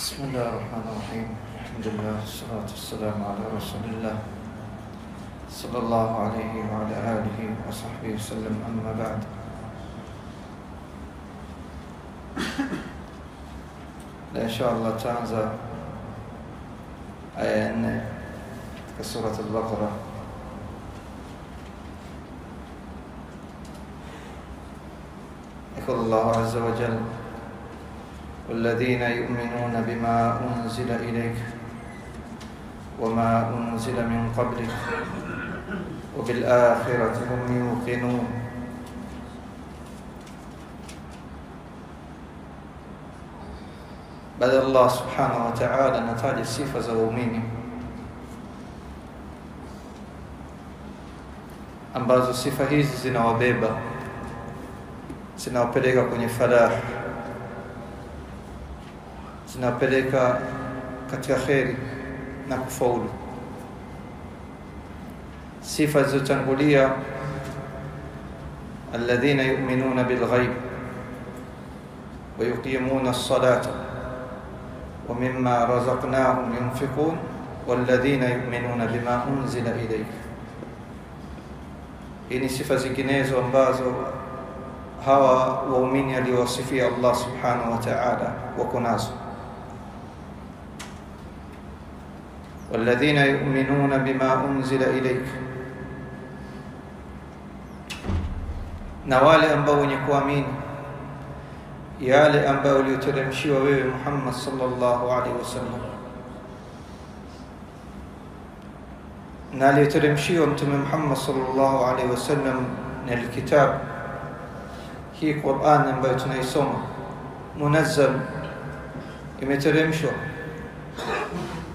بسم الله الرحمن الرحيم. الحمد لله والصلاة والسلام على رسول الله صلى الله عليه وعلى آله وصحبه وسلم. أما بعد، إن شاء الله تعالى آية 4 كسورة البقرة. يقول الله عز وجل: والذين يؤمنون بما أنزل إليك وما أنزل من قبلك وبالآخرة هم يوقنون. بدل الله سبحانه وتعالى نتاج sifa za waumini ambazo sifa hizi zinawabeba, zinawapeleka kwenye falah, zinapeleka katika kheri na kufaulu. Sifa zilizotangulia: alladhina yu'minuna bilghaib wa yuqimuna as-salata wa mimma razaqnahum yunfiqun walladhina yu'minuna bima unzila ilayk. Hii ni sifa zinginezo ambazo hawa waumini aliowasifia Allah subhanahu wa ta'ala wako nazo. والذين يؤمنون بما أنزل إليك, na wale ambao wenye kuamini yale ambayo ulioteremshiwa wewe Muhammad sallallahu alaihi wasallam, na aliyoteremshiwa mtume Muhammad sallallahu alaihi wasallam ni alkitab, hii Qur'an ambayo tunaisoma munazzal, imeteremshwa.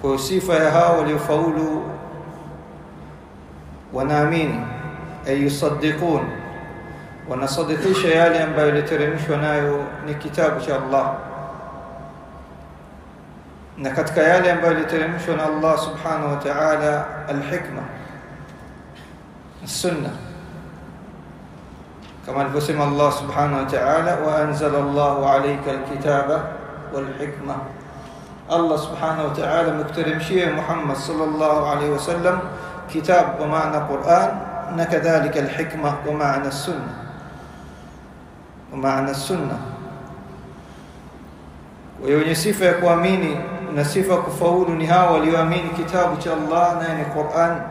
Kwa sifa ya hao waliofaulu, wanaamini ay yusaddiqun, wanasadikisha yale ambayo yaliteremshwa nayo ni kitabu cha Allah, na katika yale ambayo yaliteremshwa na Allah subhanahu wa ta'ala alhikma, السنة، كما alivyosema Allah subhanahu wa ta'ala: wa anzala Allahu alayka alkitaba walhikma. Allah subhanahu wa ta'ala mukteremshia Muhammad sallallahu alayhi wasallam kitab wa maana Qur'an, na kadhalika alhikma wa maana sunna, wa maana sunna. Wenye sifa ya kuamini na sifa kufaulu ni hao walioamini kitabu cha Allah na ni Qur'an,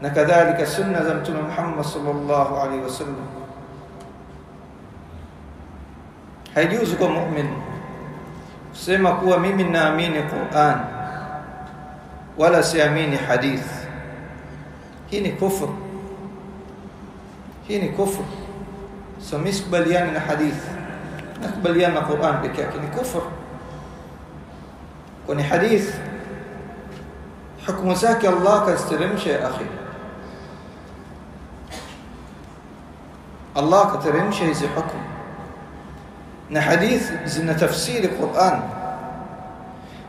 na kadhalika sunna za mtume Muhammad sallallahu alayhi wasallam. Haijuzu kwa mu'min kusema kuwa mimi naamini Qur'an wala siamini hadith. Hii ni kufur, hii ni kufur. So misikubaliani na hadith, nakubaliana na Qur'an pekee yake, ni kufur. Kwani hadith hukumu zake Allah kasteremsha ya akhi, Allah kateremsha hizi hukumu, na hadith zina tafsiri Qur'an.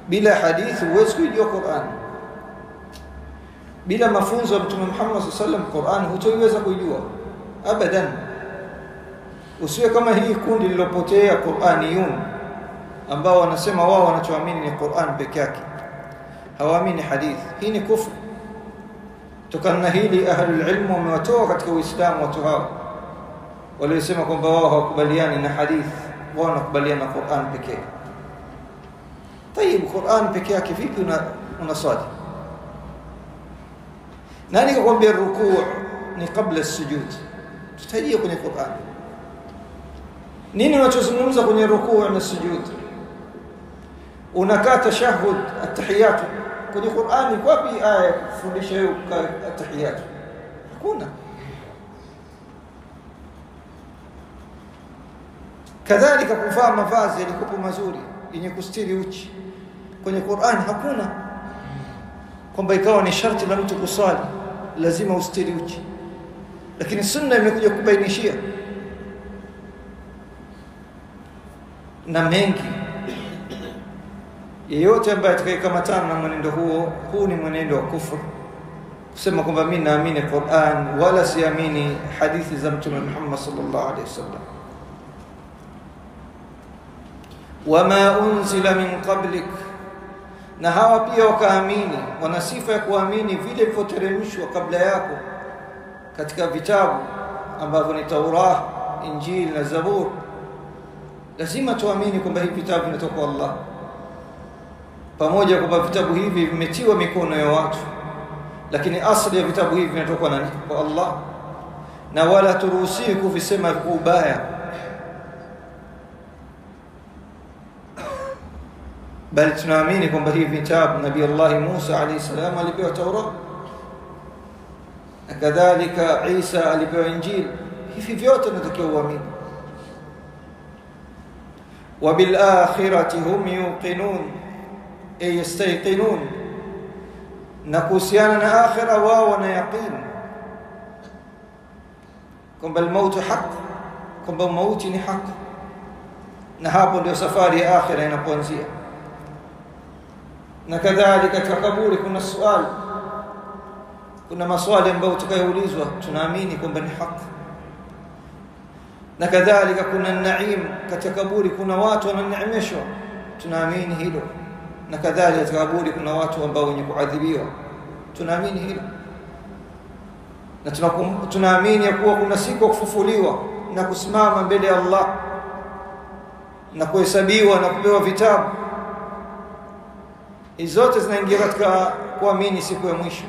Bila hadith huwezi kujua Qur'an. Bila mafunzo ya Mtume Muhammad sallallahu alaihi wasallam, Qur'an hutaweza kujua abadan. Usiwe kama hii kundi lilopotea Qur'aniyun, ambao wanasema wao wanachoamini ni Qur'an peke yake, hawaamini hadith. Hii ni kufru. Tokana na hili ahlul ilm wamewatoa katika Uislamu watu hao waliosema kwamba wao hawakubaliani na hadith, wao wanakubaliana na Qur'an pekee. Tayeb, Qur'an pekee yake vipi unaswali? Nani kakwambia rukuu ni kabla sujud? Tutajia kwenye Qur'an. Nini unachozungumza kwenye rukuu na sujud? Unakaa tashahhud at-tahiyat kwenye Qur'an, wapi aya kufundisha hiyo at-tahiyat? Hakuna. Kadhalika kuvaa mavazi yalikopo mazuri yenye kustiri uchi kwenye Qur'an hakuna, kwamba ikawa ni sharti la mtu kusali lazima ustiri uchi. Lakini sunna imekuja kubainishia na mengi. Yeyote ambaye atakayekamatana na mwenendo huo, huu ni mwenendo wa kufuru. Kusema kwamba mimi naamini Qur'an wala siamini hadithi za Mtume Muhammad sallallahu alaihi wasallam. wama unzila min qablik, na hawa pia wakaamini, wana sifa ya kuamini vile vilivyoteremshwa kabla yako katika vitabu ambavyo ni Taurah, Injili na Zabur. Lazima tuamini kwamba hivi vitabu vinatoka kwa Allah, pamoja kwamba vitabu hivi vimetiwa mikono ya watu, lakini asili ya vitabu hivi vinatoka kwa Allah, na wala turuhusiwi kuvisema kwa ubaya, bali tunaamini kwamba hivi vitabu Nabii Allah Musa alayhi salam alipewa Taurah, na kadhalika Isa alipewa Injili. Hivi vyote tunatakiwa uamini. Wa bil akhirati hum yuqinun, ay yastayqinun, na kuhusiana na akhira wao wana yaqin kwamba mauti haq, kwamba mauti ni haq, na hapo ndio safari ya akhira inapoanzia. Na kadhalika katika kaburi kuna swali, kuna maswali ambayo tutakayoulizwa, tunaamini kwamba ni haki. Na kadhalika kuna naim katika kaburi, kuna watu wananeemeshwa, tunaamini hilo. Na kadhalika katika kaburi kuna watu ambao wenye kuadhibiwa, tunaamini hilo. Na tunaamini ya kuwa kuna siku ya kufufuliwa na kusimama mbele ya Allah na kuhesabiwa na kupewa vitabu. Hizo zote zinaingia katika kuamini siku ya mwisho.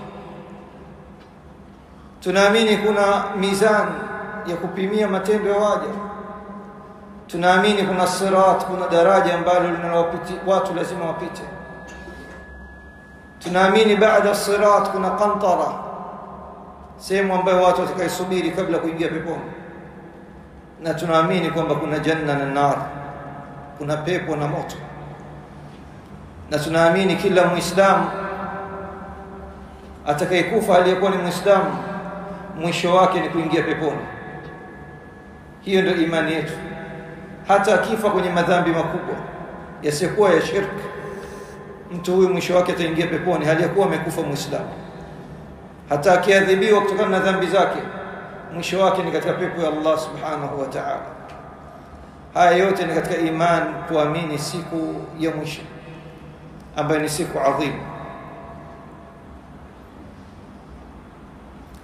Tunaamini kuna mizani ya kupimia matendo ya waja. Tunaamini kuna sirat, kuna daraja ambalo linalowapita watu lazima wapite. Tunaamini baada sirat kuna qantara, sehemu ambayo watu watakaisubiri kabla kuingia peponi. Na tunaamini kwamba kuna janna na nar, kuna pepo na moto. Na tunaamini kila Muislamu atakayekufa aliyekuwa ni Muislamu, mwisho wake ni kuingia peponi. Hiyo ndio imani yetu. Hata akifa kwenye madhambi makubwa yasiyokuwa ya shirki, mtu huyu mwisho wake ataingia peponi aliyekuwa amekufa Muislamu. Hata akiadhibiwa kutokana na dhambi zake, mwisho wake ni katika pepo ya Allah subhanahu wa ta'ala. Haya yote ni katika imani, kuamini siku ya mwisho ambayo ni siku adhimu.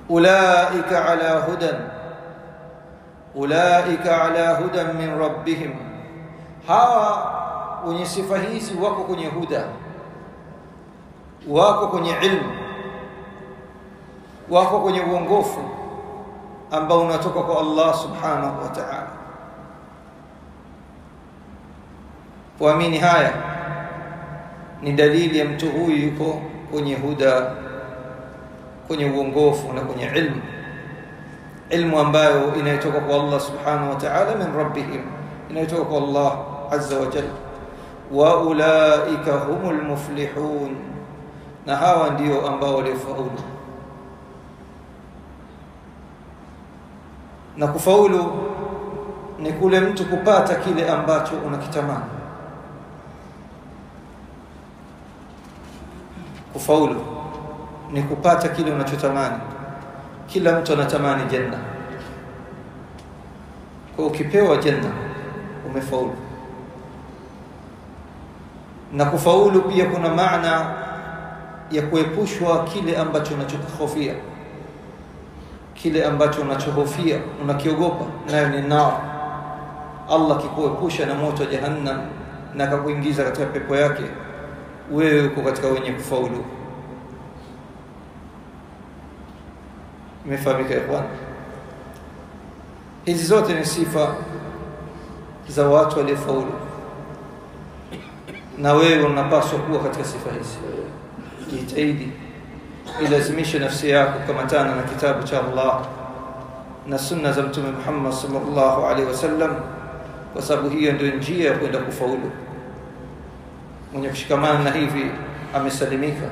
Ulaika ala hudan, ulaika ala hudan min rabbihim, hawa wenye sifa hizi wako kwenye huda, wako kwenye ilmu, wako kwenye uongofu ambao unatoka kwa Allah subhanahu wa ta'ala. Kuamini haya ni dalili ya mtu huyu yuko kwenye huda, kwenye uongofu na kwenye ilmu, ilmu ambayo inayotoka kwa Allah subhanahu wa ta'ala, min rabbihim, inayotoka kwa Allah azza wa jalla. Wa ulaika humul muflihun, na hawa ndio ambao walifaulu. Na kufaulu ni kule mtu kupata kile ambacho unakitamani. Kufaulu ni kupata kile unachotamani. Kila mtu anatamani janna, kwa ukipewa janna umefaulu. Na kufaulu pia kuna maana ya kuepushwa kile ambacho unachokihofia, kile ambacho unachohofia, unakiogopa, nayo ni nar. Allah kikuepusha na moto wa jahannam na akakuingiza katika pepo yake, wewe uko katika wenye kufaulu. Imefahamika ikhwan? Hizi zote ni sifa za watu waliofaulu, na wewe unapaswa kuwa katika sifa hizi. Jitahidi ilazimishe nafsi yako kukamatana na kitabu cha Allah na sunna za Mtume Muhammad sallallahu alaihi wasallam, kwa sababu hiyo ndio njia ya kwenda kufaulu. Mwenye kushikamana na hivi amesalimika,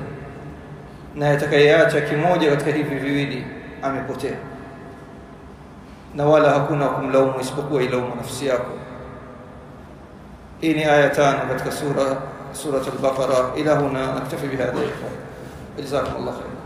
na atakayeacha kimoja katika hivi viwili amepotea, na wala hakuna kumlaumu isipokuwa ilaumu nafsi yako. Hii ni aya 5 katika sura al-Baqara. Ila huna naktafi bihadha. Jazakumullahu khairan.